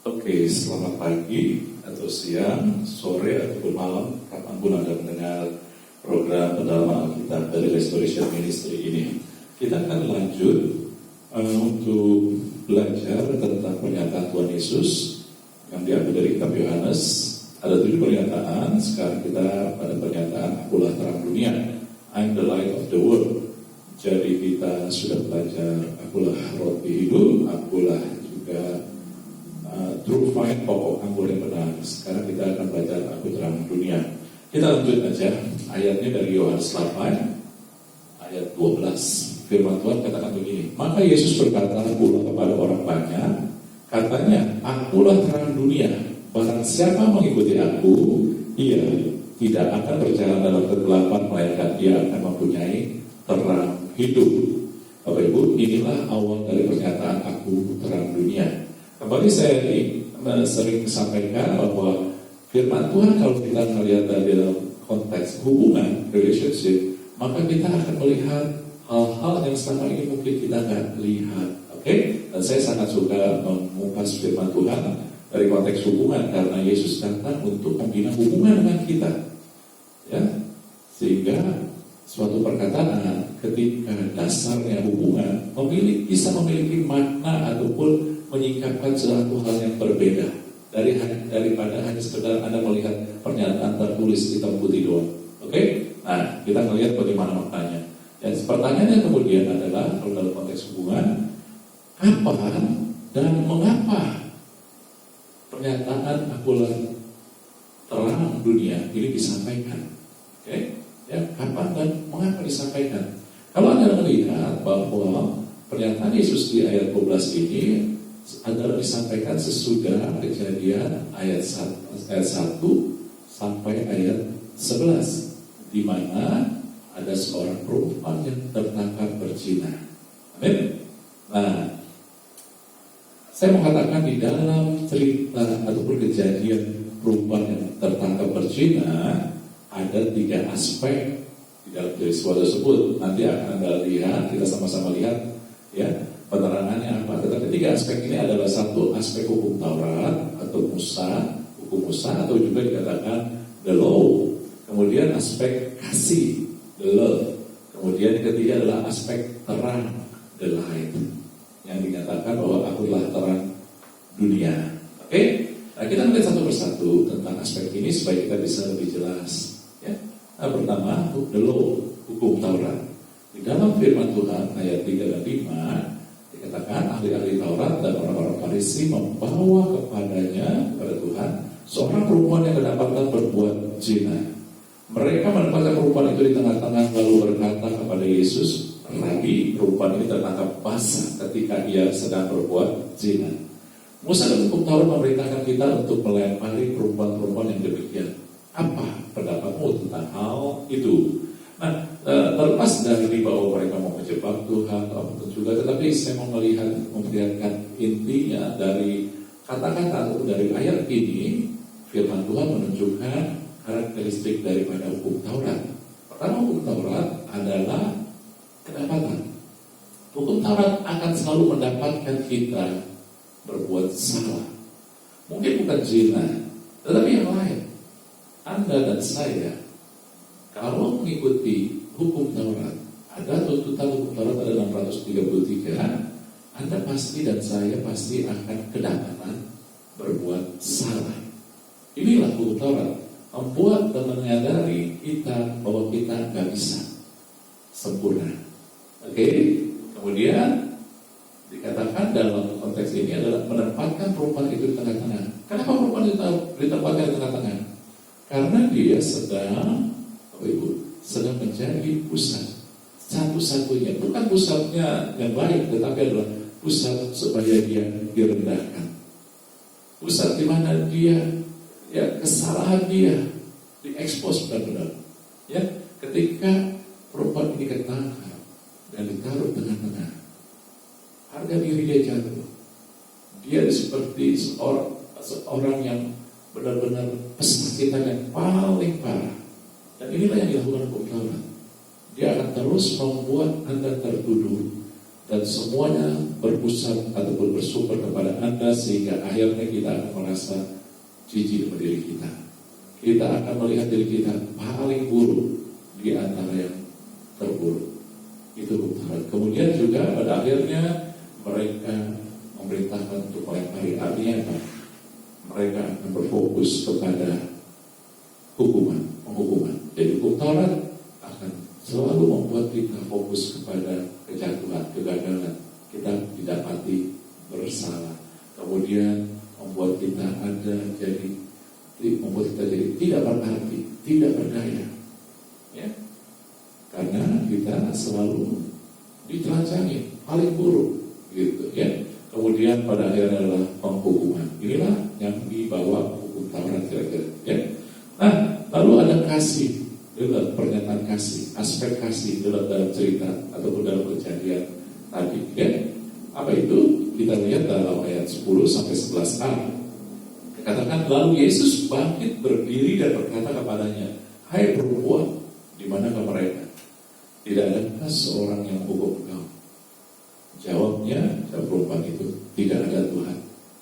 Oke, selamat pagi atau siang, sore ataupun malam, kapanpun Anda mendengar program pendalaman Alkitab dari Restoration Ministry ini. Kita akan lanjut untuk belajar tentang pernyataan Tuhan Yesus yang diambil dari kitab Yohanes. Ada 7 pernyataan. Sekarang kita pada pernyataan akulah terang dunia, I'm the light of the world. Jadi kita sudah belajar akulah roti hidup, akulah juga true vine, pokok anggur yang benar. Sekarang kita akan belajar aku terang dunia. Kita lanjut aja ayatnya dari Yohanes 8 ayat 12. Firman Tuhan katakan begini, maka Yesus berkata pula kepada orang banyak, katanya, akulah terang dunia. Barang siapa mengikuti aku, ia tidak akan berjalan dalam kegelapan, melainkan ia akan mempunyai terang hidup. Bapak Ibu, inilah awal dari pernyataan aku terang dunia. Kembali saya sering sampaikan bahwa firman Tuhan kalau kita melihat dari dalam konteks hubungan, relationship, maka kita akan melihat hal-hal yang selama ini mungkin kita nggak lihat. Oke? Dan saya sangat suka mengupas firman Tuhan dari konteks hubungan karena Yesus datang untuk membina hubungan dengan kita. Ya, sehingga suatu perkataan ketika dasarnya hubungan bisa memiliki makna ataupun menyingkapkan suatu hal yang berbeda daripada hanya sekedar Anda melihat pernyataan tertulis hitam putih doang. Oke? Nah, kita melihat bagaimana maknanya. Dan pertanyaannya kemudian adalah kalau dalam konteks hubungan, kapan dan mengapa pernyataan akulah terang dunia ini disampaikan? Oke? Ya, kapan dan mengapa disampaikan? Kalau Anda melihat bahwa pernyataan Yesus di ayat 12 ini adalah disampaikan sesudah kejadian ayat 1 sampai ayat 11, di mana ada seorang perempuan yang tertangkap berzina. Amin. Nah, saya mengatakan di dalam cerita ataupun kejadian perempuan yang tertangkap berzina ada 3 aspek di dalam peristiwa tersebut. Nanti akan Anda lihat, kita sama-sama lihat ya penerangannya apa. Tetapi 3 aspek ini adalah satu aspek hukum Taurat atau hukum Musa atau juga dikatakan the law. Kemudian aspek kasih, the love. Kemudian yang ketiga adalah aspek terang, the light, yang dikatakan bahwa akulah terang dunia. Oke? Nah, kita melihat satu persatu tentang aspek ini supaya kita bisa lebih jelas. Ya. Nah, pertama, the law, hukum Taurat. Di dalam firman Tuhan ayat 3 dan 5 dikatakan ahli-ahli Taurat dan orang-orang Farisi membawa kepada Tuhan seorang perempuan yang kedapatan berbuat zina. Mereka mendapatkan perempuan itu di tengah-tengah lalu berkata kepada Yesus, Rabi, perempuan ini tertangkap basah ketika ia sedang berbuat zina. Musa dan hukum Taurat memerintahkan kita untuk melempari perempuan-perempuan yang demikian. Apa pendapatmu tentang hal itu? Nah, terlepas dari bahwa mereka mau menjebak Tuhan atau juga, tetapi saya mau memperlihatkan intinya dari kata-kata atau dari ayat ini. Firman Tuhan menunjukkan karakteristik daripada hukum Taurat. Pertama, hukum Taurat adalah kedapatan. Hukum Taurat akan selalu mendapatkan kita berbuat salah. Mungkin bukan zina, tetapi yang lain. Anda dan saya, kalau mengikuti hukum Taurat, ada tuntutan hukum Taurat ada 633, Anda pasti dan saya pasti akan kedapatan berbuat salah. Inilah hukum Taurat, membuat dan menyadari kita bahwa kita nggak bisa sempurna. Oke? Kemudian dikatakan dalam konteks ini adalah menempatkan perempuan itu di tengah-tengah. Kenapa perempuan itu ditempatkan di tengah-tengah? Karena dia sedang menjadi pusat satu-satunya, bukan pusatnya yang baik, tetapi adalah pusat supaya dia direndahkan, pusat di mana dia kesalahan dia diekspos benar-benar. Ya, ketika perempuan ini ketangkap dan ditaruh tengah-tengah, harga diri dia jatuh. Dia seperti seorang yang benar-benar pesakitan yang paling parah. Dan inilah yang dilakukan hukum Taurat. Dia akan terus membuat Anda tertuduh dan semuanya berpusat ataupun bersumber kepada Anda, sehingga akhirnya kita akan merasa jijik dengan diri kita. Kita akan melihat diri kita paling buruk di antara yang terburuk. Itu utara. Kemudian juga pada akhirnya mereka memerintahkan untuk melempari. Artinya apa? Mereka akan berfokus kepada penghukuman. Jadi hukum Taurat akan selalu membuat kita fokus kepada kejatuhan, kegagalan. Kita tidak mati bersalah. Kemudian membuat kita membuat kita jadi tidak berarti, tidak berdaya. Ya. Karena kita selalu ditelanjangi, paling buruk, gitu ya. Kemudian pada akhirnya adalah penghukuman. Inilah yang dibawa hukum Taurat kira-kira. Ya. Nah, lalu ada kasih, dalam pernyataan kasih, aspek kasih dalam cerita ataupun dalam kejadian tadi. Ya. Apa itu? Kita lihat dalam ayat 10 sampai 11a. Dikatakan, lalu Yesus bangkit berdiri dan berkata kepadanya, hai perempuan, di manakah mereka? Tidak adakah seorang yang menghukum engkau? Jawab perempuan itu, tidak ada Tuhan.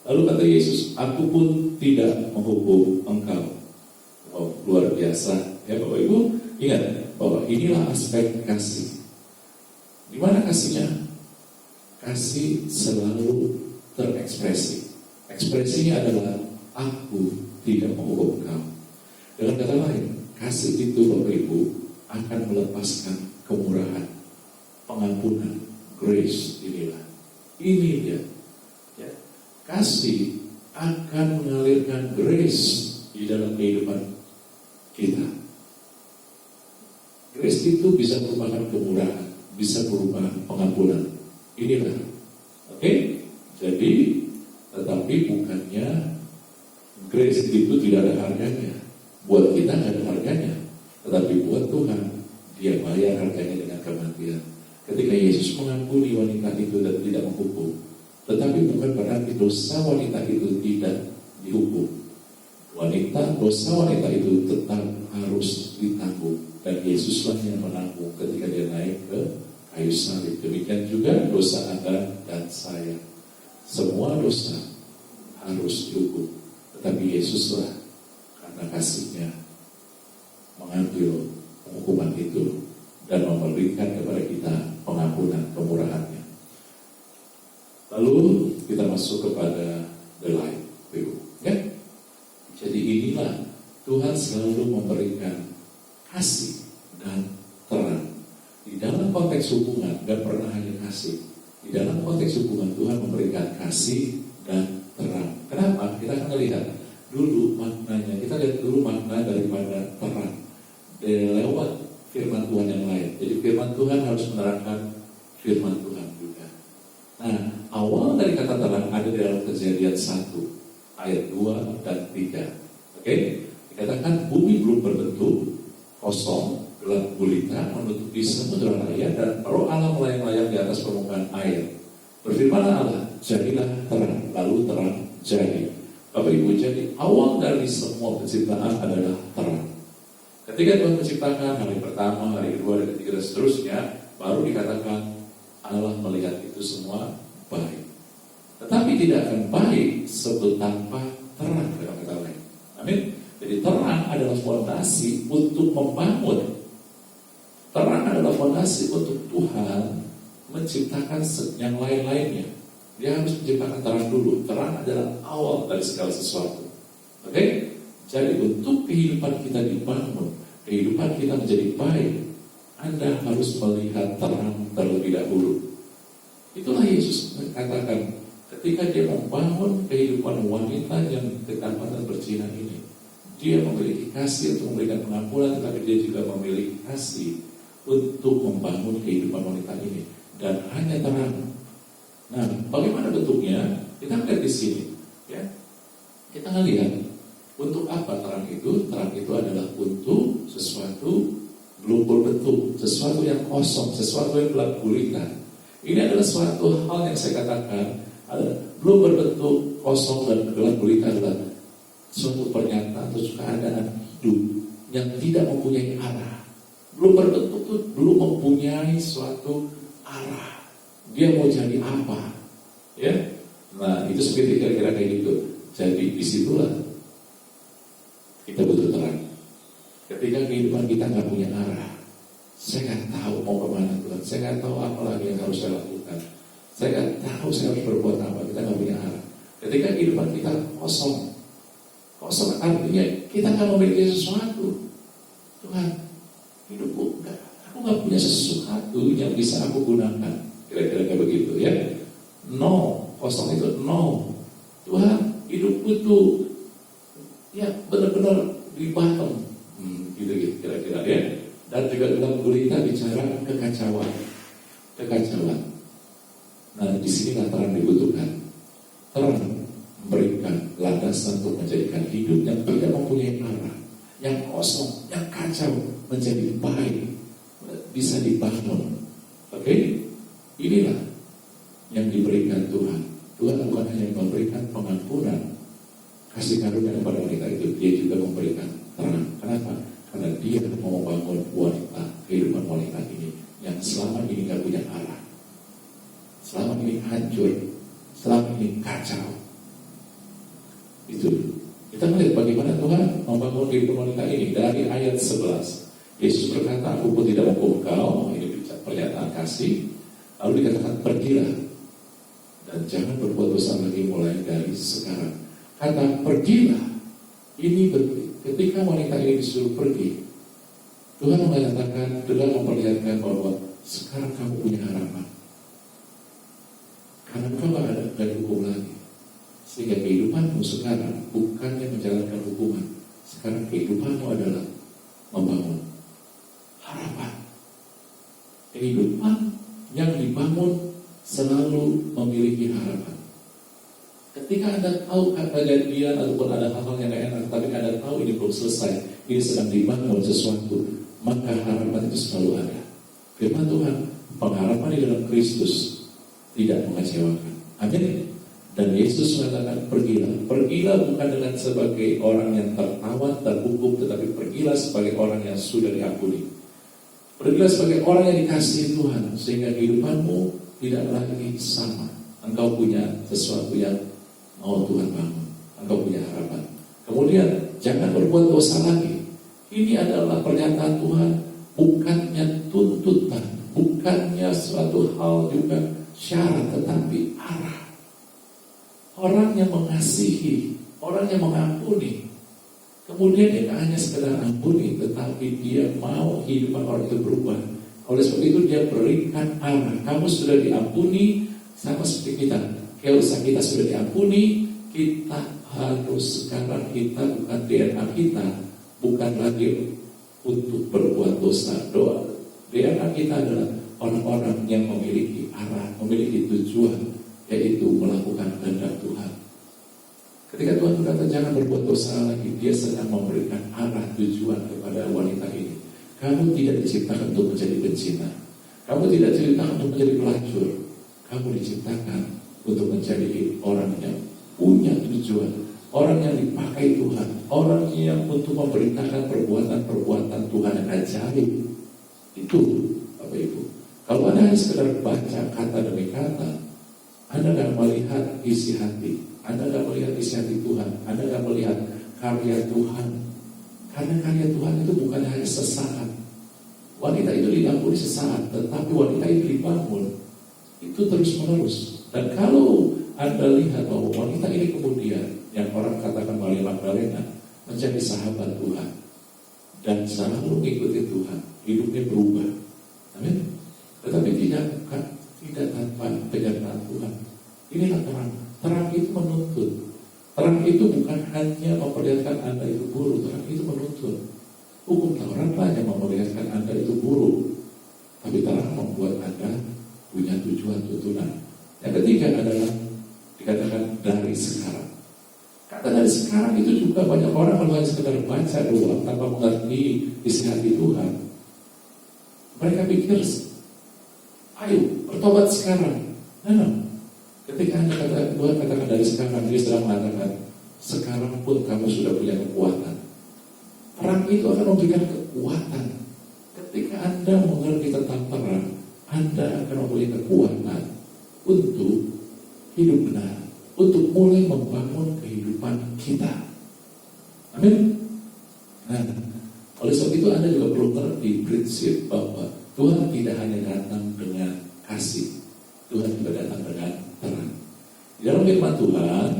Lalu kata Yesus, aku pun tidak menghukum engkau. Oh, luar biasa ya Bapak Ibu. Ingat bahwa inilah aspek kasih. Di mana kasihnya? Kasih selalu terekspresi. Ekspresinya adalah aku tidak menghukum engkau. Dengan kata lain, kasih itu Bapak Ibu akan melepaskan kemurahan, pengampunan, grace. Ini dia. Ya. Kasih akan mengalirkan grace di dalam kehidupan kita. Grace itu bisa merupakan kemurahan, bisa merupakan pengampunan. Inilah. Oke? Jadi, tetapi bukannya grace itu tidak ada harganya. Buat kita tidak ada harganya. Tetapi buat Tuhan, Dia bayar harganya dengan kematian. Ketika Yesus mengampuni wanita itu dan tidak menghukum, tetapi bukan berarti dosa wanita itu tidak dihukum. Dosa wanita itu tetap harus ditanggung, dan Yesuslah yang menanggung ketika Dia naik ke kayu salib. Demikian juga dosa Anda dan saya. Semua dosa harus dihukum, tetapi Yesuslah karena kasih-Nya mengambil hukuman itu dan memberikan kepada kita pengampunan, kemurahan-Nya. Lalu kita masuk kepada the light, ya. Jadi inilah Tuhan selalu memberikan kasih dan terang. Di dalam konteks hubungan, gak pernah hanya kasih. Di dalam konteks hubungan Tuhan memberikan kasih dan terang. Kenapa? Kita akan lihat dulu maknanya. Kita lihat dulu makna daripada terang lewat firman Tuhan yang lain. Jadi firman Tuhan harus menerangkan firman Tuhan juga. Nah, awal dari kata terang ada di dalam Kejadian 1 ayat 2 dan 3. Oke? Dikatakan bumi belum berbentuk, kosong, gelap gulita menutupi samudra raya, dan roh Allah melayang-layang di atas permukaan air. Berfirmanlah Allah, jadilah terang, lalu terang jadi. Bapak Ibu, jadi awal dari semua penciptaan adalah terang. Ketika Tuhan menciptakan hari pertama, hari kedua, dan ketiga, dan seterusnya, baru dikatakan Allah melihat itu semua baik. Tetapi tidak akan baik sebelum tanpa terang, dalam kata lain. Amin. Jadi terang adalah fondasi untuk membangun. Terang adalah fondasi untuk Tuhan menciptakan yang lain-lainnya. Dia harus menciptakan terang dulu. Terang adalah awal dari segala sesuatu. Oke? Jadi untuk kehidupan kita dibangun, kehidupan kita menjadi baik, Anda harus melihat terang terlebih dahulu. Itulah Yesus katakan ketika Dia membangun kehidupan wanita yang ketakutan dan berzina ini. Dia memiliki kasih untuk memberikan pengampunan, tetapi Dia juga memiliki kasih untuk membangun kehidupan wanita ini. Dan hanya terang. Nah, bagaimana bentuknya? Kita lihat di sini, ya. Kita lihat untuk apa terang itu? Terang itu adalah untuk sesuatu belum berbentuk, sesuatu yang kosong, sesuatu yang gelap gulita. Ini adalah suatu hal yang saya katakan belum berbentuk, kosong dan gelap gulita adalah suatu pernyataan atau keadaan hidup yang tidak mempunyai arah. Belum berbentuk itu belum mempunyai suatu arah. dia mau jadi apa, ya. Nah, itu seperti kira-kira kayak gitu. Jadi disitulah kita butuh terang. Ketika kehidupan kita nggak punya arah, saya nggak tahu mau kemana Tuhan, saya nggak tahu apa lagi yang harus saya lakukan, saya nggak tahu saya harus berbuat apa, kita nggak punya arah. Ketika kehidupan kita kosong artinya kita nggak memiliki sesuatu. Tuhan, hidupku aku nggak punya sesuatu yang bisa aku gunakan. Kira-kira kayak begitu ya. No, kosong itu no. Tuhan, hidupku tuh ya benar-benar di bottom. Gitu kira-kira ya. Dan juga dalam gurita bicara kekacauan. Nah, di sini terang dibutuhkan. Terang memberikan landasan untuk menjadikan hidup yang tidak mempunyai arah, yang kosong, yang kacau menjadi baik, bisa dibangun. Oke? Inilah yang diberikan Tuhan. Tuhan bukan hanya memberikan pengampunan, kasih karunia kepada wanita itu, dia juga memberikan terang. Kenapa? Karena dia mau membangun kehidupan wanita ini yang selama ini gak punya arah, selama ini hancur, selama ini kacau. Itu kita melihat bagaimana Tuhan membangun kehidupan wanita ini dari ayat 11. Yesus berkata, aku pun tidak menghukum kau. Ini pernyataan kasih. Lalu dikatakan, pergilah dan jangan berbuat dosa lagi mulai dari sekarang. Kata pergilah ini ketika wanita ini disuruh pergi, Tuhan mengatakan dengan memperlihatkan bahwa sekarang kamu punya harapan, karena engkau gak dihukum lagi. Sehingga kehidupanmu sekarang bukannya menjalankan hukuman, sekarang kehidupanmu adalah membangun harapan. Kehidupan yang dibangun selalu memiliki harapan. Ketika Anda tahu kejadian ataupun ada hal-hal yang gak enak, tapi Anda tahu ini belum selesai, ini sedang dibangun sesuatu, maka harapan itu selalu ada. Firman Tuhan, pengharapan di dalam Kristus tidak mengecewakan. Amin. Dan Yesus mengatakan, pergilah bukan dengan sebagai orang yang tertawan, terhukum, tetapi pergilah sebagai orang yang sudah diampuni. Pergilah sebagai orang yang dikasihi Tuhan, sehingga kehidupanmu tidak lagi sama. Engkau punya sesuatu yang mau Tuhan bangun. Engkau punya harapan. Kemudian, jangan berbuat dosa lagi. Ini adalah pernyataan Tuhan, bukannya tuntutan, bukannya suatu hal juga syarat, tetapi arah. Orang yang mengasihi, orang yang mengampuni, kemudian dia tak hanya sekedar ampuni, tetapi dia mau kehidupan orang itu berubah. Oleh sebab itu dia berikan arah. Kamu sudah diampuni, sama seperti kita. Kalau kita sudah diampuni, kita harus sekarang kita bukan DNA kita, bukan lagi untuk berbuat dosa. DNA kita adalah orang-orang yang memiliki arah, memiliki tujuan, yaitu melakukan kehendak Tuhan. Ketika Tuhan berkata jangan berbuat dosa lagi, dia sedang memberikan arah tujuan kepada wanita ini. Kamu tidak diciptakan untuk menjadi pencina, kamu tidak diciptakan untuk menjadi pelacur, kamu diciptakan untuk menjadi orang yang punya tujuan, orang yang dipakai Tuhan, orang yang untuk memberitakan perbuatan-perbuatan Tuhan yang ajaib. Itu Bapak Ibu. Kalau Anda hanya sekedar baca kata demi kata, Anda tidak melihat isi hati, Anda tidak melihat isi hati Tuhan, Anda tidak melihat karya Tuhan. Karena karya Tuhan itu bukan hanya sesaat. Wanita itu diampuni sesaat, tetapi wanita itu dibangun itu terus menerus. Dan kalau Anda lihat bahwa wanita ini kemudian yang orang katakan Maria Magdalena menjadi sahabat Tuhan dan selalu mengikuti Tuhan, hidupnya berubah. Amin. Tetapi tidak tanpa penyertaan Tuhan. Inilah terang. Terang itu menuntut. Terang itu bukan hanya memperlihatkan Anda itu buruk. Terang itu menuntut. Hukum Taurat hanya memperlihatkan Anda itu buruk, tapi terang membuat Anda punya tujuan tuntunan. Yang ketiga adalah dikatakan dari sekarang. Kata dari sekarang itu juga banyak orang kalau hanya sekedar baca doang tanpa mengerti isi hati Tuhan, mereka pikir ayo bertobat sekarang. Nah, ketika Anda Tuhan katakan dari sekarang, dia sedang mengatakan sekarang pun kamu sudah punya kekuatan. Terang itu akan memberikan kekuatan. Ketika Anda mengerti tentang terang, Anda akan mempunyai kekuatan untuk hidup benar, untuk mulai membangun kehidupan kita. Amin. Nah, oleh sebab itu Anda juga perlu mengerti prinsip bahwa Tuhan tidak hanya datang dengan kasih, Tuhan juga datang dengan terang. Di dalam firman Tuhan,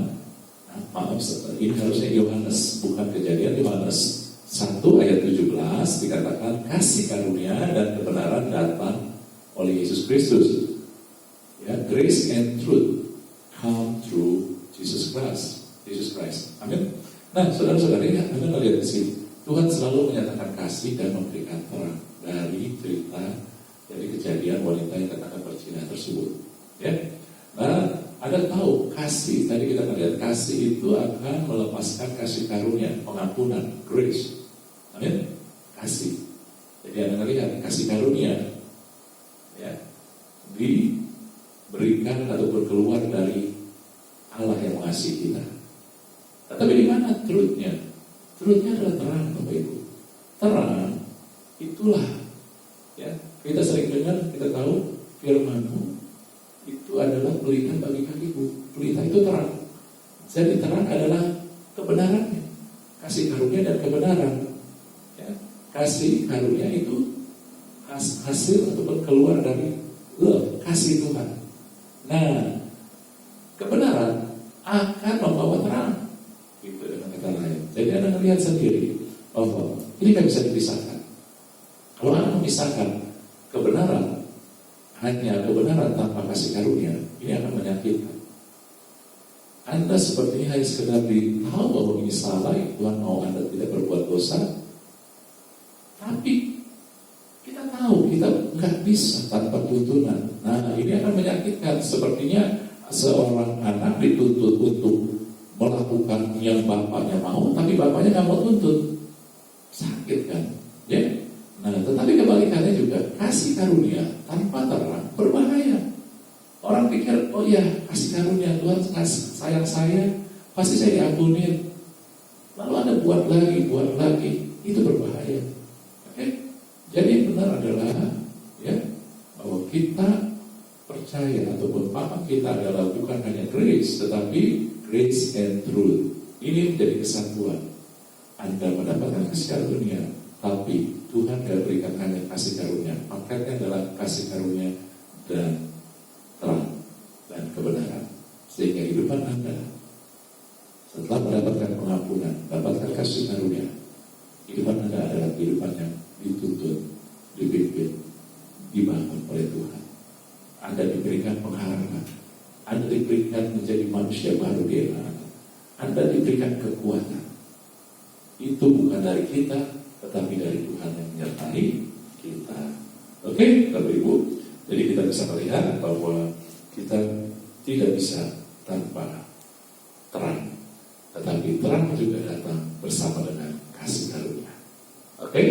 ini harusnya Yohanes, bukan Kejadian, Yohanes 1 ayat 17 dikatakan kasih karunia dan kebenaran datang oleh Yesus Kristus. Ya, grace and truth come through Jesus Christ. Amin. Nah, saudara-saudara, ini Anda melihat di sini, Tuhan selalu menyatakan kasih dan memberikan terang dari cerita, dari kejadian wanita yang katakan berzina tersebut. Ya. Nah, Anda tahu kasih, tadi kita melihat kasih itu akan melepaskan kasih karunia, pengampunan, grace. Amin. Kasih. Jadi Anda melihat kasih karunia, ya, diberikan ataupun keluar dari Allah yang mengasihi kita. Tetapi di mana truth-nya? Truth-nya adalah terang, Bapak Ibu. Terang itulah, ya, kita sering dengar, kita tahu firman-Mu itu adalah pelita bagi kakiku. Pelita itu terang. Jadi terang adalah kebenarannya, kasih karunia dan kebenaran. Ya, kasih karunia itu hasil ataupun keluar dari kasih Tuhan. Nah, kebenaran akan membawa terang. Itu dengan kata lain. Jadi Anda melihat sendiri bahwa ini tidak bisa dipisahkan. Kalau Anda memisahkan kebenaran, hanya kebenaran tanpa kasih karunia, ini akan menyakitkan. Anda sepertinya hanya sekedar tahu bahwa ini salah, Tuhan mau Anda tidak berbuat dosa. Tapi kita tahu kita nggak bisa tanpa tuntunan. Nah, ini akan menyakitkan. Sepertinya seorang anak dituntut untuk melakukan yang bapaknya mau, tapi bapaknya nggak mau tuntut. Sakit kan? Ya. Nah, tetapi kebalikannya juga, kasih karunia tanpa terang berbahaya. Orang pikir, oh iya, kasih karunia Tuhan sayang saya, pasti saya diampunin. Lalu Anda buat lagi, itu berbahaya. Oke? Jadi benar adalah, ya, bahwa kita percaya ataupun paham kita adalah bukan hanya grace, tetapi grace and truth. Ini menjadi kesatuan. Anda mendapatkan kasih karunia, tapi Tuhan tidak berikan hanya kasih karunia. Paketnya adalah kasih karunia dan terang dan kebenaran. Sehingga hidupan Anda setelah mendapatkan pengampunan, mendapatkan kasih karunia, hidupan Anda adalah kehidupan yang dituntun, dipimpin, dibangun oleh Tuhan. Anda diberikan pengharapan, Anda diberikan menjadi manusia baru di dalam Anda diberikan kekuatan. Itu bukan dari kita, tetapi dari Tuhan yang menyertai kita. Oke, Bapak Ibu. Jadi kita bisa melihat bahwa kita tidak bisa tanpa terang, tetapi terang juga datang bersama dengan kasih karunia. Oke,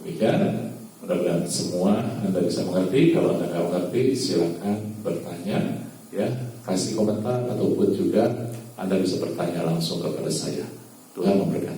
demikian. Mudah-mudahan semua Anda bisa mengerti. Kalau Anda tidak mengerti, silakan bertanya, ya, kasih komentar ataupun juga Anda bisa bertanya langsung kepada saya. Tuhan memberkati.